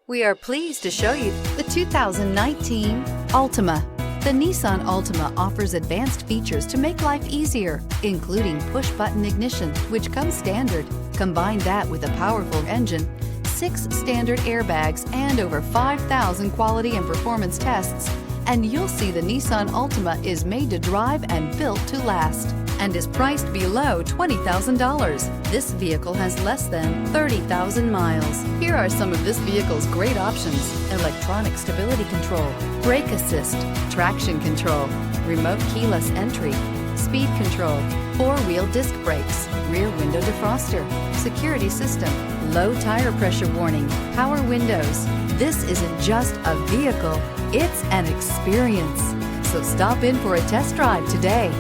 We are pleased to show you the 2019 Altima. The Nissan Altima offers advanced features to make life easier, including push-button ignition, which comes standard. Combine that with a powerful engine, 6 standard airbags, and over 5,000 quality and performance tests, and you'll see the Nissan Altima is made to drive and built to last, and is priced below $20,000. This vehicle has less than 30,000 miles. Here are some of this vehicle's great options: electronic stability control, brake assist, traction control, remote keyless entry, speed control, 4-wheel disc brakes, rear window defroster, security system, low tire pressure warning, power windows. This isn't just a vehicle, it's an experience. So stop in for a test drive today.